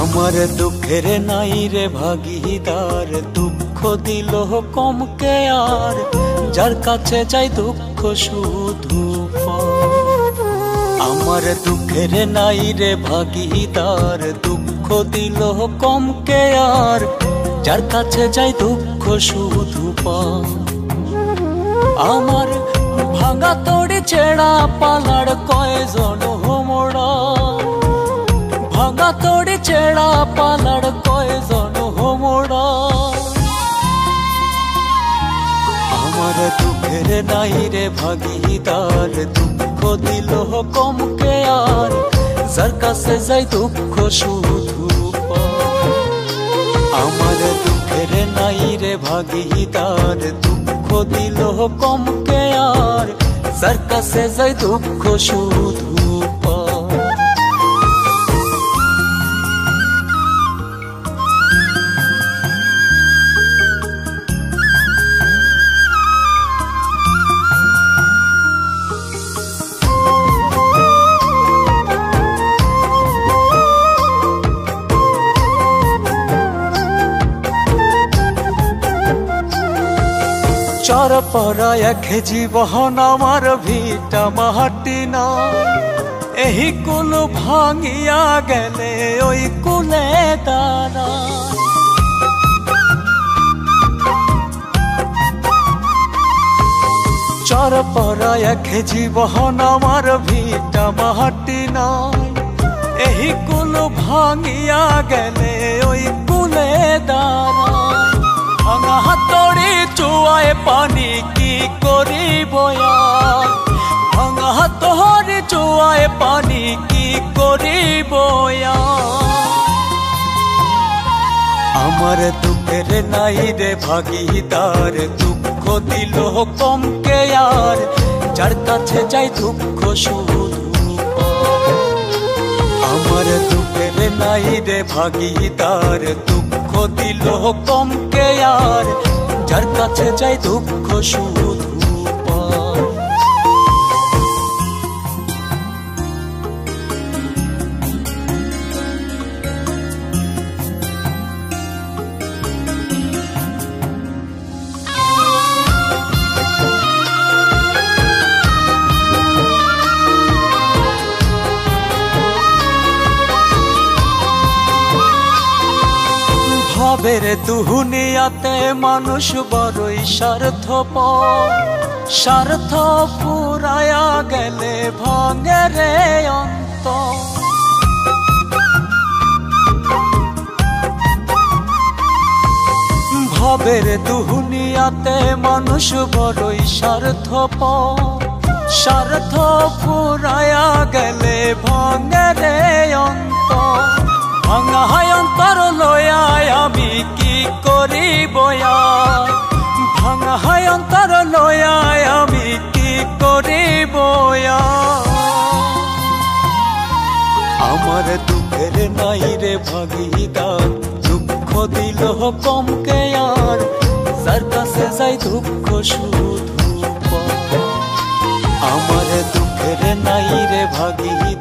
আমার দুঃখের নাই রে ভাগিদার, দুঃখ দিল কমকে আর, যার কাছে যাই দুঃখ শুধু পায়। আমার দুঃখের নাই রে ভাগিদার, দুঃখ দিল কমকে আর, যার কাছে যাই দুঃখ শুধু পায়। আমার ভাঙা তড়ি ছেড়া পালার কয়জন হোমড়া, ভাঙা তড়ি ছেড়া পালার কয়জন হোমড়া। আমার দুঃখের নাই রে ভাগিদার, দুঃখ দিল কমকে আর, যার কাছে যাই দুঃখ শুধু পায়। আমার দুঃখের নাই রে ভাগিদার, দুঃখ দিল কমকে আর, যার কাছে যাই দুঃখ শুধু পায়। চর পরা এক জীবন আমার ভিটা মাটি না, এই কুল ভাঙিয়া গেলে ওই কুলে দাঁড়া। চর পরা এক জীবন আমার ভিটা মাটি না, এই কুল ভাঙিয়া গেলে ওই কুলে দাঁড়া। ভাঙা হাতড়ি চুয়ায় পানি কি করিব আর, ভাঙা হাতড়ি চুয়ায় পানি কি করিব আর। আমার দুঃখের নাই রে ভাগিদার, দুঃখ দিল কমকে আর, যার কাছে যাই দুঃখ শুধু পায়। আমার দুঃখের নাই রে ভাগিদার, দুঃখ দিল কমকে আর, যার কাছে যাই দুঃখ শুধু পায়। ভাবের দুনিয়াতে মানুষ বড়ই স্বার্থপর, স্বার্থ ফুরায়া গেলে ভাঙে রে অন্তর। ভাবের দুনিয়াতে মানুষ বড়ই স্বার্থপর, স্বার্থ ফুরায়া গেলে ভাঙে রে অন্তর। ভাঙা অন্তর লয়া আমি কি করিব আর, ভাঙা অন্তর লয়া আমি কি করিব আর। আমার দুঃখের নাই রে ভাগিদার, দুঃখ দিল কমকে আর, যার কাছে যাই দুঃখ শুধু পায়। আমার দুঃখের নাই রে ভাগিদার,